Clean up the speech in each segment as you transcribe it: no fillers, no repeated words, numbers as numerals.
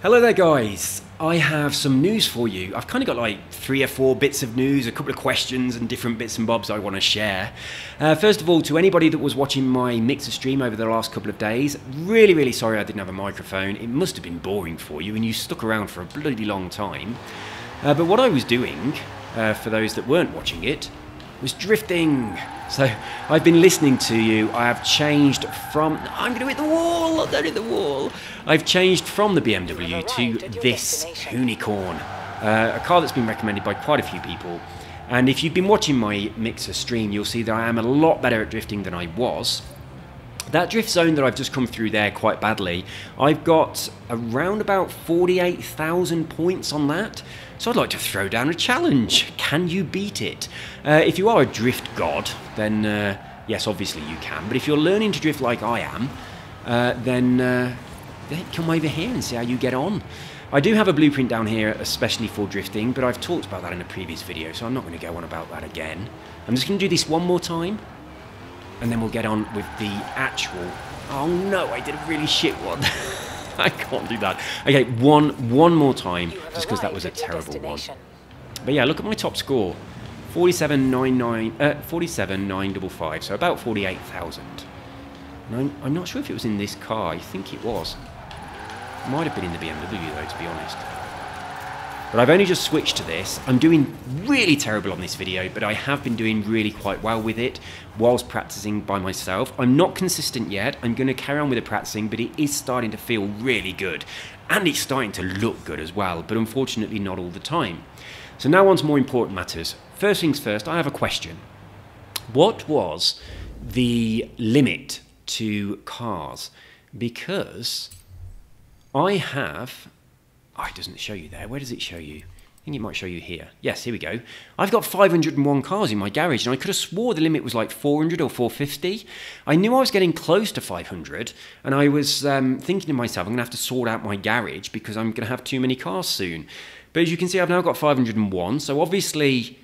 Hello there guys, I have some news for you. I've kind of got like 3 or 4 bits of news, a couple of questions and different bits and bobs I want to share. First of all, to anybody that was watching my mixer stream over the last couple of days, really sorry I didn't have a microphone. It must have been boring for you and you stuck around for a bloody long time. But what I was doing, for those that weren't watching it, was drifting. So I've been listening to you. I have changed from, I'm going to hit the wall, don't hit the wall. I've changed from the BMW to this unicorn, a car that's been recommended by quite a few people. And if you've been watching my mixer stream, you'll see that I am a lot better at drifting than I was. That drift zone that I've just come through there quite badly, I've got around about 48,000 points on that. So I'd like to throw down a challenge. Can you beat it? If you are a drift god, then yes, obviously you can. But if you're learning to drift like I am, then come over here and see how you get on. I do have a blueprint down here especially for drifting, but I've talked about that in a previous video, so I'm not going to go on about that again. I'm just going to do this one more time, and then we'll get on with the actual... Oh no, I did a really shit one. I can't do that. Okay, one more time, just because that was a terrible one. But yeah, look at my top score. 47,955, so about 48,000. And I'm not sure if it was in this car. I think it was. Might have been in the BMW though, to be honest. But I've only just switched to this. I'm doing really terrible on this video, but I have been doing really quite well with it whilst practicing by myself. I'm not consistent yet. I'm going to carry on with the practicing, but it is starting to feel really good. And it's starting to look good as well, but unfortunately not all the time. So now on to more important matters. First things first, I have a question. What was the limit to cars? Because I have... Oh, it doesn't show you there. Where does it show you? I think it might show you here. Yes, here we go. I've got 501 cars in my garage, and I could have swore the limit was like 400 or 450. I knew I was getting close to 500, and I was thinking to myself, I'm going to have to sort out my garage because I'm going to have too many cars soon. But as you can see, I've now got 501, so obviously,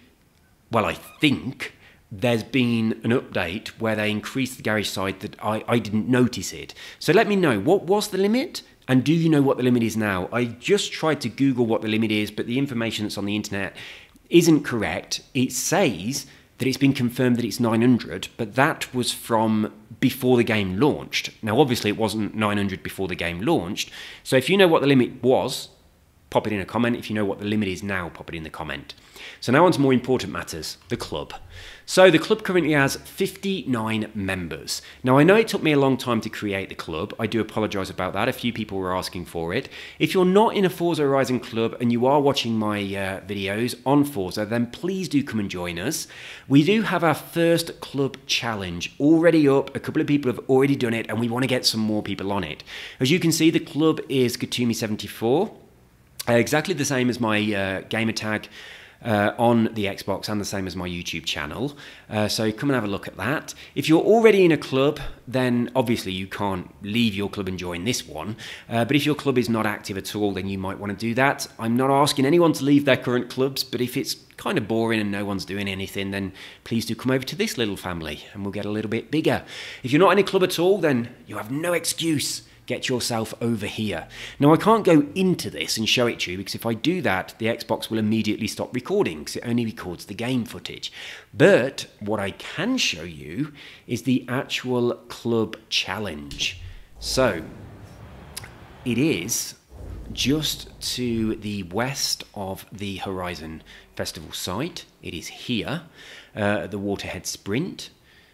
well, I think there's been an update where they increased the garage size that I didn't notice it. So let me know, what was the limit? And do you know what the limit is now? I just tried to Google what the limit is, but the information that's on the internet isn't correct. It says that it's been confirmed that it's 900, but that was from before the game launched. Now, obviously, it wasn't 900 before the game launched. So if you know what the limit was, pop it in a comment. If you know what the limit is now, pop it in the comment. So now on to more important matters, the club. So the club currently has 59 members. Now I know it took me a long time to create the club. I do apologise about that. A few people were asking for it. If you're not in a Forza Horizon club and you are watching my videos on Forza, then please do come and join us. We do have our first club challenge already up. A couple of people have already done it and we want to get some more people on it. As you can see, the club is Katumi74. Exactly the same as my gamer tag on the Xbox and the same as my YouTube channel. So come and have a look at that. If you're already in a club, then obviously you can't leave your club and join this one. But if your club is not active at all, then you might want to do that. I'm not asking anyone to leave their current clubs, but if it's kind of boring and no one's doing anything, then please do come over to this little family and we'll get a little bit bigger. If you're not in a club at all, then you have no excuse. Get yourself over here. Now, I can't go into this and show it to you because if I do that, the Xbox will immediately stop recording because it only records the game footage. But what I can show you is the actual club challenge. So, it is just to the west of the Horizon Festival site. It is here, the Waterhead Sprint.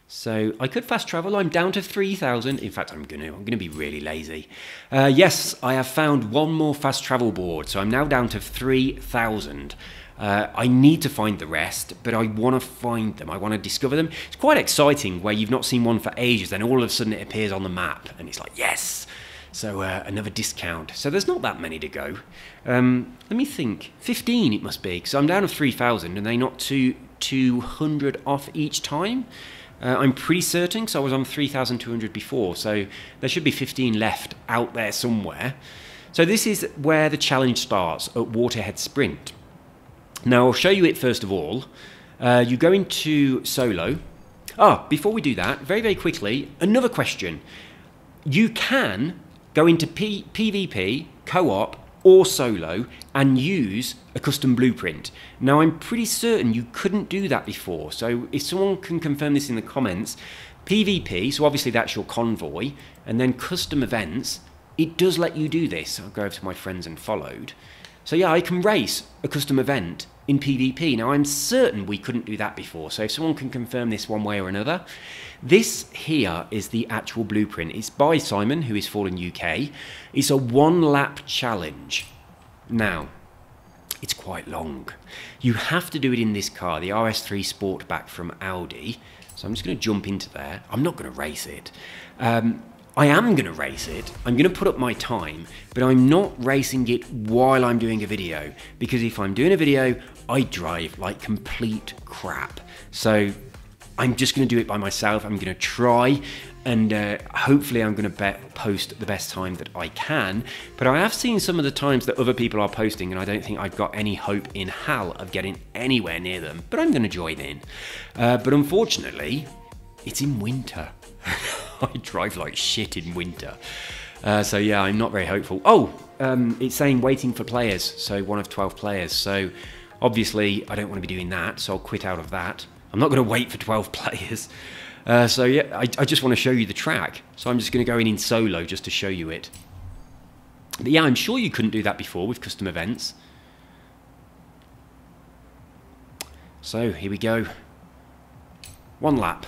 So I could fast travel. I'm down to 3,000. In fact, I'm gonna be really lazy. Yes, I have found one more fast travel board, so I'm now down to 3,000. I need to find the rest, but I want to find them. I want to discover them. It's quite exciting where you've not seen one for ages, then all of a sudden it appears on the map, and it's like yes. So another discount. So there's not that many to go. Let me think. 15 it must be, because I'm down to 3,000, and they not 200 off each time. I'm pretty certain, so I was on 3,200 before, so there should be 15 left out there somewhere. So this is where the challenge starts, at Waterhead Sprint. Now I'll show you it first of all. You go into solo. Before we do that, very quickly, another question. You can go into PvP, co-op, or solo and use a custom blueprint. Now, I'm pretty certain you couldn't do that before. So if someone can confirm this in the comments, PvP, so obviously that's your convoy, and then custom events, it does let you do this. I'll go over to my friends and followed. So yeah, I can race a custom event in PvP. Now, I'm certain we couldn't do that before. So if someone can confirm this one way or another, this here is the actual blueprint. It's by Simon, who is Fallen UK. It's a 1-lap challenge. Now, it's quite long. You have to do it in this car, the RS3 Sportback from Audi. So I'm just going to jump into there. I'm not going to race it. I am going to race it. I'm going to put up my time, but I'm not racing it while I'm doing a video, because if I'm doing a video, I drive like complete crap. So I'm just going to do it by myself. I'm going to try, and hopefully I'm going to post the best time that I can. But I have seen some of the times that other people are posting, and I don't think I've got any hope in hell of getting anywhere near them, but I'm going to join in. But unfortunately, it's in winter. I drive like shit in winter. So yeah, I'm not very hopeful. Oh, it's saying waiting for players. So 1 of 12 players. So obviously I don't want to be doing that. So I'll quit out of that. I'm not going to wait for 12 players. So yeah, I just want to show you the track. So I'm just going to go in solo just to show you it. But yeah, I'm sure you couldn't do that before with custom events. So here we go. 1 lap.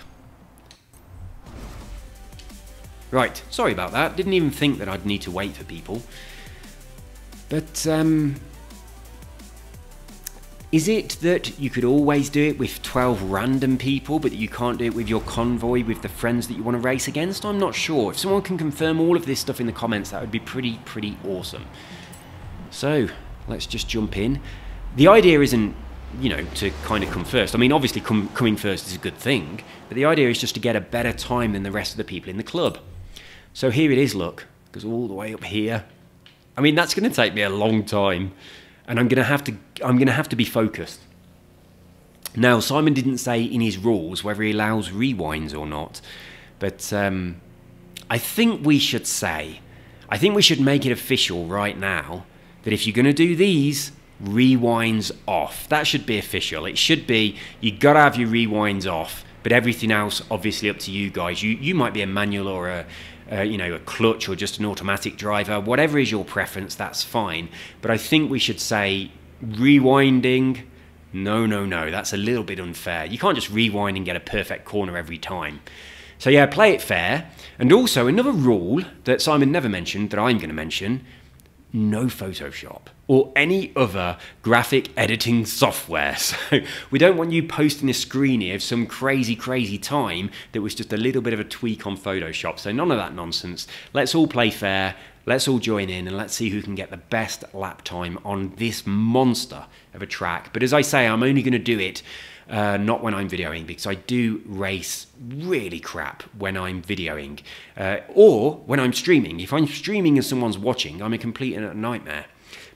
Right, sorry about that. Didn't even think that I'd need to wait for people. But, is it that you could always do it with 12 random people, but that you can't do it with your convoy, with the friends that you want to race against? I'm not sure. If someone can confirm all of this stuff in the comments, that would be pretty awesome. So, let's just jump in. The idea isn't, you know, to kind of come first. I mean, obviously coming first is a good thing, but the idea is just to get a better time than the rest of the people in the club. So here it is, look, goes all the way up here. I mean, that's going to take me a long time, and I'm going to have to be focused. Now, Simon didn't say in his rules whether he allows rewinds or not, but I think we should make it official right now that if you're going to do these, rewinds off. That should be official. It should be, you got to have your rewinds off, but everything else obviously up to you guys. You might be a manual or a clutch or just an automatic driver. Whatever is your preference, that's fine. But I think we should say rewinding, no, that's a little bit unfair. You can't just rewind and get a perfect corner every time. So yeah, play it fair. And also another rule that Simon never mentioned that I'm going to mention, no Photoshop or any other graphic editing software. So we don't want you posting a screen here of some crazy time that was just a little bit of a tweak on Photoshop. So none of that nonsense. Let's all play fair. Let's all join in and let's see who can get the best lap time on this monster of a track. But as I say, I'm only going to do it not when I'm videoing, because I do race really crap when I'm videoing or when I'm streaming. If I'm streaming and someone's watching, I'm a complete nightmare.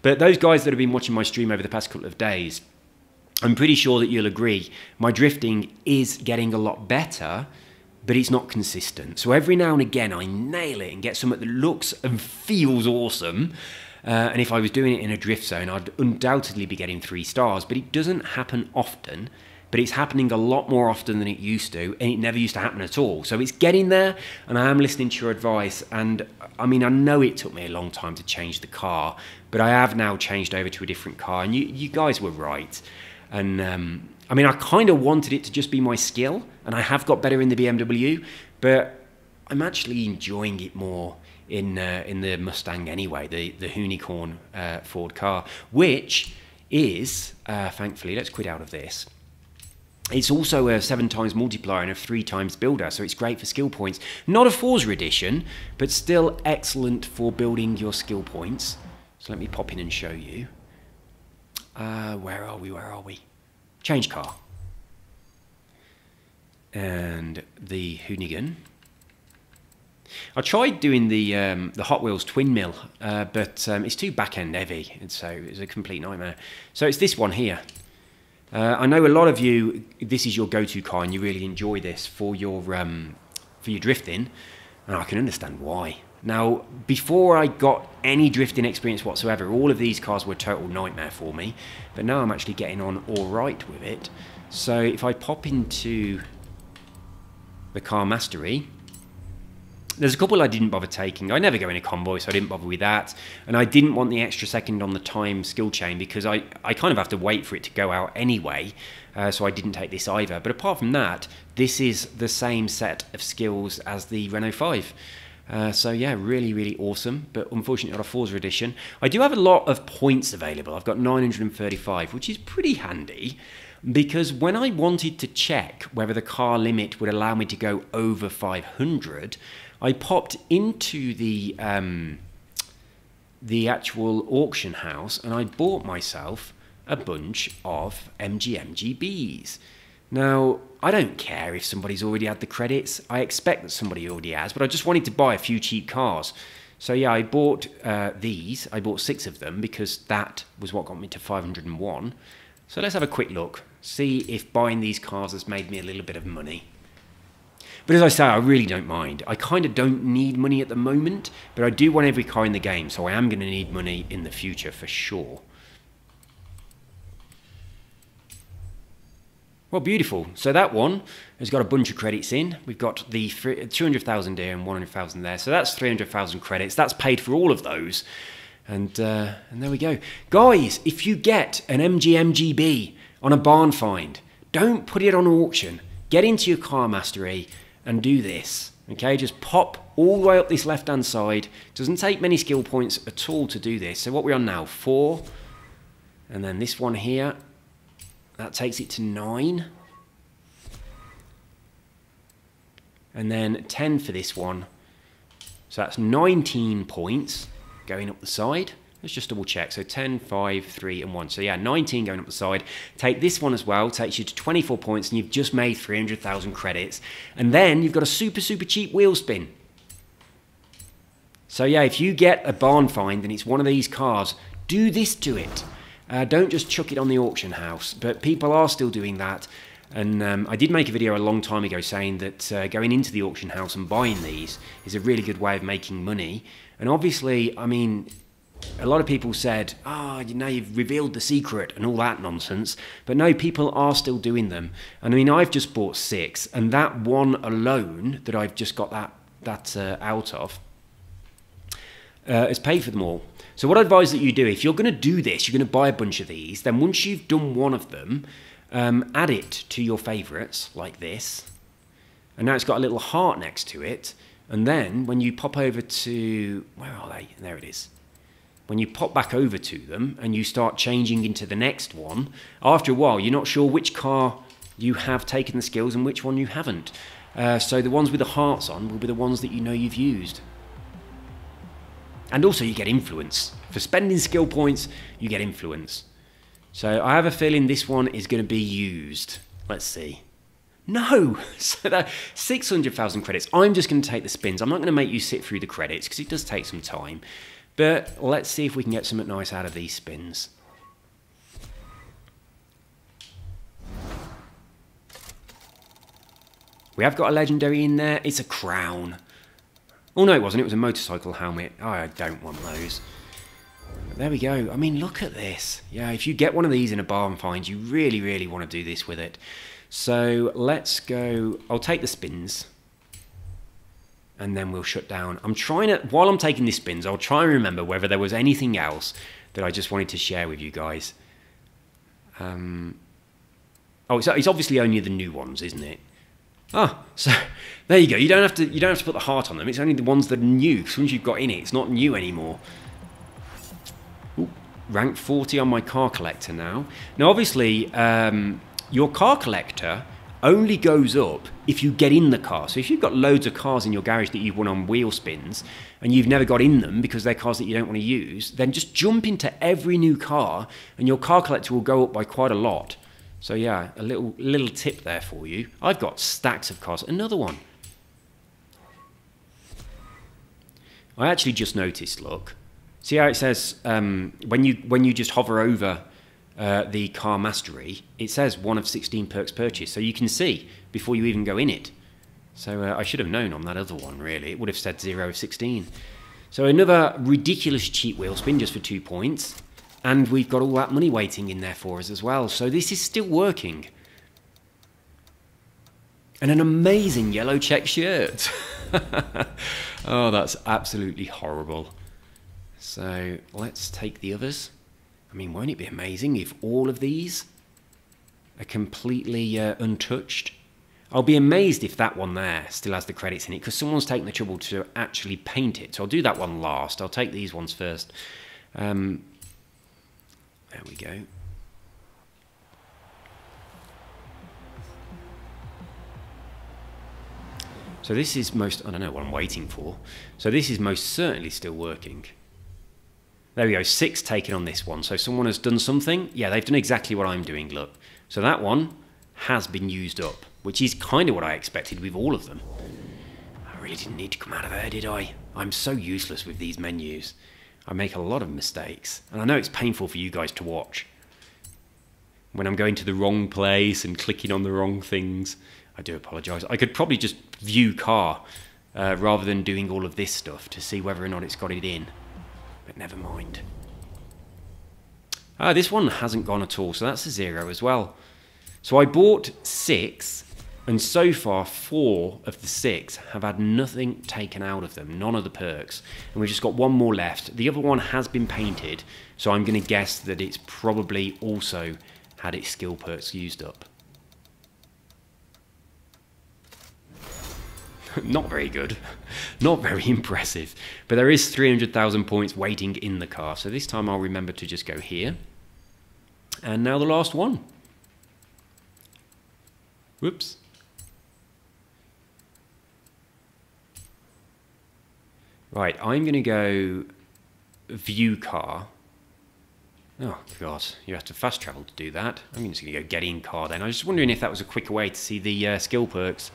But those guys that have been watching my stream over the past couple of days, I'm pretty sure that you'll agree, my drifting is getting a lot better, but it's not consistent. So every now and again I nail it and get something that looks and feels awesome. And if I was doing it in a drift zone, I'd undoubtedly be getting 3 stars, but it doesn't happen often. But it's happening a lot more often than it used to, and it never used to happen at all. So it's getting there, and I am listening to your advice. And I mean, I know it took me a long time to change the car, but I have now changed over to a different car, and you guys were right. And I mean, I kind of wanted it to just be my skill, and I have got better in the BMW, but I'm actually enjoying it more in the Mustang anyway, the unicorn Ford car, which is, thankfully, let's quit out of this. It's also a 7 times multiplier and a 3 times builder, so it's great for skill points. Not a Forza edition, but still excellent for building your skill points. So let me pop in and show you. Where are we? Change car. And the Hoonigan. I tried doing the Hot Wheels twin mill, but it's too back-end heavy, and so it's a complete nightmare. So it's this one here. I know a lot of you, this is your go-to car and you really enjoy this for your drifting, and I can understand why. Now, before I got any drifting experience whatsoever, all of these cars were a total nightmare for me. But now I'm actually getting on all right with it. So if I pop into the car mastery, there's a couple I didn't bother taking. I never go in a convoy, so I didn't bother with that. And I didn't want the extra second on the time skill chain because I kind of have to wait for it to go out anyway. So I didn't take this either. But apart from that, this is the same set of skills as the Renault 5. So yeah, really, really awesome. But unfortunately not a Forza edition. I do have a lot of points available. I've got 935, which is pretty handy. Because when I wanted to check whether the car limit would allow me to go over 500, I popped into the actual auction house and I bought myself a bunch of MGMGBs. Now, I don't care if somebody's already had the credits. I expect that somebody already has, but I just wanted to buy a few cheap cars. So yeah, I bought these. I bought 6 of them because that was what got me to 501. So let's have a quick look, see if buying these cars has made me a little bit of money. But as I say, I really don't mind. I kind of don't need money at the moment, but I do want every car in the game, so I am going to need money in the future for sure. Well, beautiful. So that one has got a bunch of credits in. We've got the 200,000 here and 100,000 there. So that's 300,000 credits. That's paid for all of those. And there we go. Guys, if you get an MGMGB on a barn find, don't put it on auction. Get into your car mastery and do this. Okay, just pop all the way up this left-hand side. It doesn't take many skill points at all to do this. So what we're on now, 4. And then this one here, that takes it to 9. And then 10 for this one. So that's 19 points. Going up the side. Let's just double check. So 10, 5, 3 and 1. So yeah, 19 going up the side. Take this one as well. Takes you to 24 points and you've just made 300,000 credits. And then you've got a super, super cheap wheel spin. So yeah, if you get a barn find and it's one of these cars, do this to it. Don't just chuck it on the auction house. But people are still doing that. And I did make a video a long time ago saying that going into the auction house and buying these is a really good way of making money. And obviously, I mean, a lot of people said, oh, you know, you've revealed the secret and all that nonsense. But no, people are still doing them. And I mean, I've just bought 6. And that one alone that I've just got that out of has paid for them all. So what I advise that you do, if you're going to do this, you're going to buy a bunch of these. Then once you've done one of them, add it to your favourites like this. And now it's got a little heart next to it. And then when you pop over to, where are they? There it is. When you pop back over to them and you start changing into the next one, after a while, you're not sure which car you have taken the skills and which one you haven't. So the ones with the hearts on will be the ones that you know you've used. And also you get influence. For spending skill points, you get influence. So I have a feeling this one is going to be used. Let's see. No! So that 600,000 credits. I'm just going to take the spins. I'm not going to make you sit through the credits because it does take some time. But let's see if we can get something nice out of these spins. We have got a legendary in there. It's a crown. Oh no, it wasn't. It was a motorcycle helmet. Oh, I don't want those. But there we go. I mean, look at this. Yeah, if you get one of these in a barn find, you really, really want to do this with it. So let's go. I'll take the spins. And then we'll shut down. I'm trying to, while I'm taking these spins, I'll try and remember whether there was anything else that I just wanted to share with you guys. Oh, it's obviously only the new ones, isn't it? Ah, so there you go. You don't have to put the heart on them. It's only the ones that are new. Because once you've got in it, it's not new anymore. Ooh, rank 40 on my car collector now. Now, obviously, your car collector only goes up if you get in the car. So if you've got loads of cars in your garage that you've won on wheel spins and you've never got in them because they're cars that you don't want to use, then just jump into every new car and your car collector will go up by quite a lot. So yeah, a little tip there for you. I've got stacks of cars. Another one. I actually just noticed, look. See how it says when you just hover over the car mastery, it says 1 of 16 perks purchased. So you can see before you even go in it. So I should have known on that other one, really. It would have said 0 of 16. So another ridiculous cheap wheel spin just for 2 points. And we've got all that money waiting in there for us as well. So this is still working. And an amazing yellow check shirt. Oh, that's absolutely horrible. So let's take the others. I mean, won't it be amazing if all of these are completely untouched? I'll be amazed if that one there still has the credits in it, because someone's taken the trouble to actually paint it. So I'll do that one last. I'll take these ones first. There we go. So this is most, I don't know what I'm waiting for. So this is most certainly still working. There we go, 6 taken on this one. So someone has done something. Yeah, they've done exactly what I'm doing, look. So that one has been used up, which is kind of what I expected with all of them. I really didn't need to come out of there, did I? I'm so useless with these menus. I make a lot of mistakes. And I know it's painful for you guys to watch. When I'm going to the wrong place and clicking on the wrong things, I do apologise. I could probably just view car rather than doing all of this stuff to see whether or not it's got it in. But never mind. This one hasn't gone at all, so that's a 0 as well. So I bought 6, and so far 4 of the 6 have had nothing taken out of them, none of the perks. And we've just got one more left. The other one has been painted, so I'm going to guess that it's probably also had its skill perks used up. Not very good, not very impressive, but there is 300,000 points waiting in the car, so this time I'll remember to just go here. And now the last one. Whoops. Right, I'm going to go view car. Oh god, you have to fast travel to do that. I'm just going to go get in car then. I was just wondering if that was a quicker way to see the skill perks.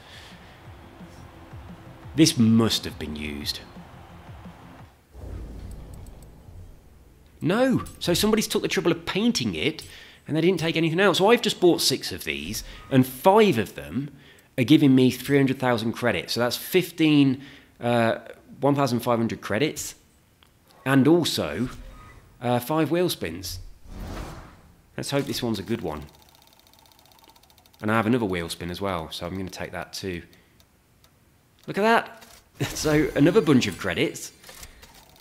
This must have been used. No, so somebody's took the trouble of painting it and they didn't take anything else. So I've just bought 6 of these and 5 of them are giving me 300,000 credits. So that's 1,500 credits and also 5 wheel spins. Let's hope this one's a good one. And I have another wheel spin as well, so I'm going to take that too. Look at that. So another bunch of credits.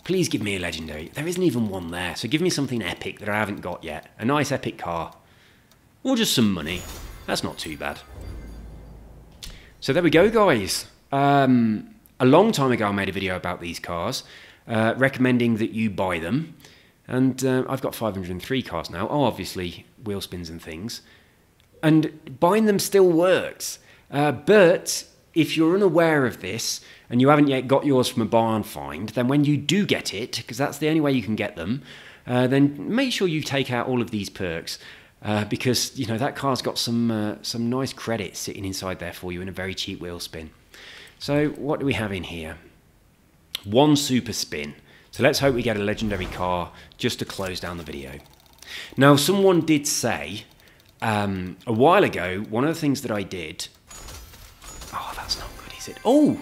Please give me a legendary. There isn't even one there, so give me something epic that I haven't got yet. A nice epic car. Or just some money. That's not too bad. So there we go, guys. A long time ago I made a video about these cars, recommending that you buy them. And I've got 503 cars now. Oh, obviously, wheel spins and things. And buying them still works. But if you're unaware of this and you haven't yet got yours from a barn find, then when you do get it, because that's the only way you can get them, then make sure you take out all of these perks, because you know that car's got some nice credits sitting inside there for you in a very cheap wheel spin. So what do we have in here? 1 super spin. So let's hope we get a legendary car just to close down the video. Now, someone did say a while ago, one of the things that I did. Oh, that's not good, is it? Oh,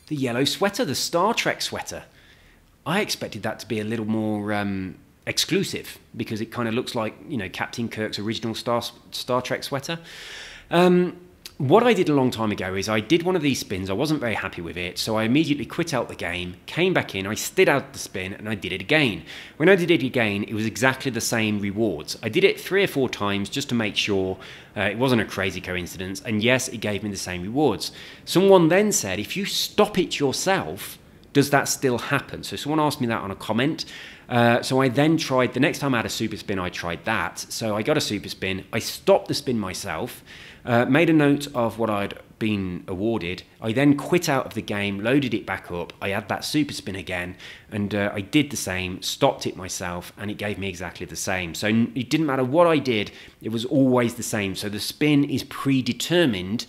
the yellow sweater, the Star Trek sweater. I expected that to be a little more exclusive because it kind of looks like, you know, Captain Kirk's original Star Trek sweater. What I did a long time ago is I did one of these spins. I wasn't very happy with it, so I immediately quit out the game, came back in, I stid out the spin, and I did it again. When I did it again, it was exactly the same rewards. I did it 3 or 4 times just to make sure it wasn't a crazy coincidence, and yes, it gave me the same rewards. Someone then said, if you stop it yourself, does that still happen? So someone asked me that on a comment. So I then tried, the next time I had a super spin, I tried that. So I got a super spin, I stopped the spin myself, made a note of what I'd been awarded. I then quit out of the game, loaded it back up, I had that super spin again, and I did the same, stopped it myself, and it gave me exactly the same. So it didn't matter what I did, it was always the same. So the spin is predetermined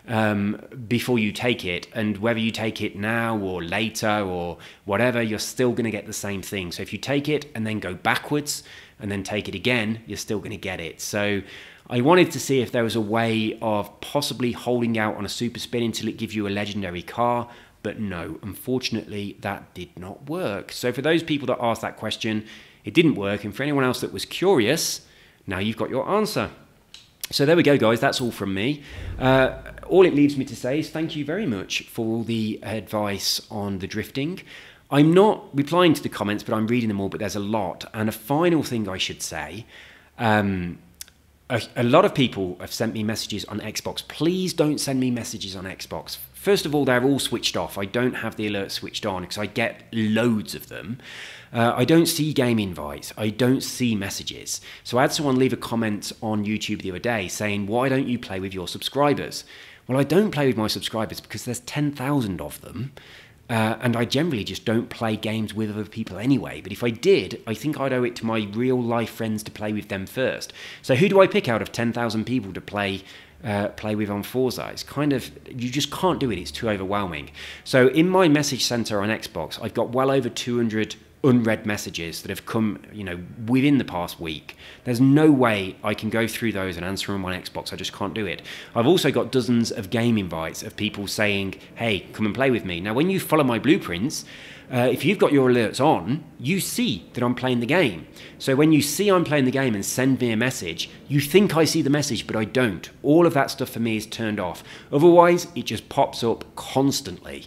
before you take it, and whether you take it now or later or whatever, you're still going to get the same thing. So if you take it and then go backwards and then take it again, you're still going to get it. So I wanted to see if there was a way of possibly holding out on a super spin until it gives you a legendary car, but no, unfortunately that did not work. So for those people that asked that question, it didn't work, and for anyone else that was curious, now you've got your answer. So there we go, guys. That's all from me. All it leaves me to say is thank you very much for all the advice on the drifting. I'm not replying to the comments, but I'm reading them all, but there's a lot. And a final thing I should say, a lot of people have sent me messages on Xbox. Please don't send me messages on Xbox. First of all, they're all switched off. I don't have the alerts switched on because I get loads of them. I don't see game invites. I don't see messages. So I had someone leave a comment on YouTube the other day saying, why don't you play with your subscribers? Well, I don't play with my subscribers because there's 10,000 of them. And I generally just don't play games with other people anyway. But if I did, I think I'd owe it to my real life friends to play with them first. So who do I pick out of 10,000 people to play with on Forza? It's kind of, you just can't do it. It's too overwhelming. So in my message center on Xbox, I've got well over 200 unread messages that have come, within the past week. There's no way I can go through those and answer them on Xbox. I just can't do it. I've also got dozens of game invites of people saying, hey, come and play with me. Now, when you follow my blueprints, if you've got your alerts on, you see that I'm playing the game. So when you see I'm playing the game and send me a message, you think I see the message, but I don't. All of that stuff for me is turned off. Otherwise, it just pops up constantly.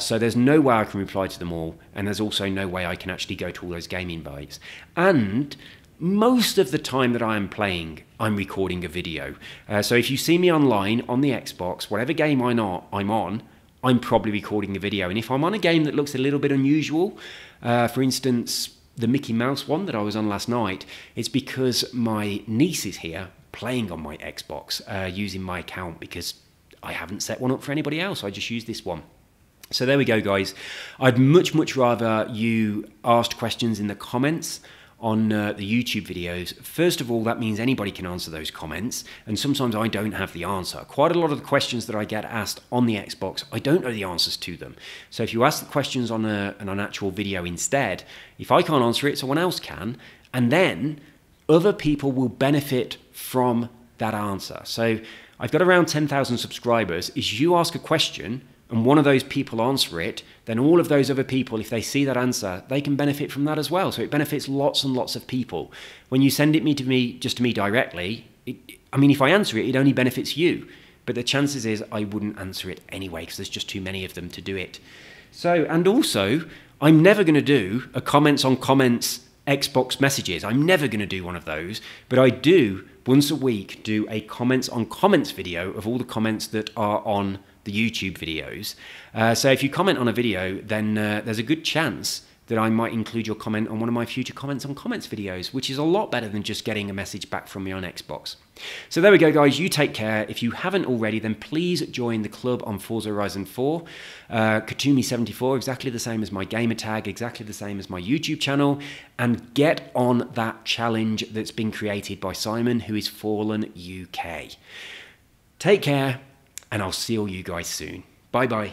So there's no way I can reply to them all, and there's also no way I can actually go to all those game invites. And most of the time that I am playing, I'm recording a video. So if you see me online on the Xbox, whatever game I'm on, I'm probably recording a video. And if I'm on a game that looks a little bit unusual, for instance, the Mickey Mouse one that I was on last night, it's because my niece is here playing on my Xbox using my account because I haven't set one up for anybody else. I just use this one. So there we go, guys. I'd much rather you asked questions in the comments on the YouTube videos. First of all, that means anybody can answer those comments, and sometimes I don't have the answer. Quite a lot of the questions that I get asked on the Xbox, I don't know the answers to them. So if you ask the questions on an actual video instead, if I can't answer it, someone else can, and then other people will benefit from that answer. So I've got around 10,000 subscribers. If you ask a question and one of those people answer it, then all of those other people, if they see that answer, they can benefit from that as well. So it benefits lots and lots of people. When you send it to me directly, if I answer it, it only benefits you. But the chances is I wouldn't answer it anyway because there's just too many of them to do it. So, and also, I'm never going to do a comments on comments Xbox messages. I'm never going to do one of those. But I do, once a week, do a comments on comments video of all the comments that are on the YouTube videos. So if you comment on a video, then there's a good chance that I might include your comment on one of my future comments on comments videos, which is a lot better than just getting a message back from me on Xbox. So there we go, guys. You take care. If you haven't already, then please join the club on Forza Horizon 4. Katumi74, exactly the same as my gamer tag, exactly the same as my YouTube channel, and get on that challenge that's been created by Simon, who is Fallen UK. Take care, and I'll see all you guys soon. Bye-bye.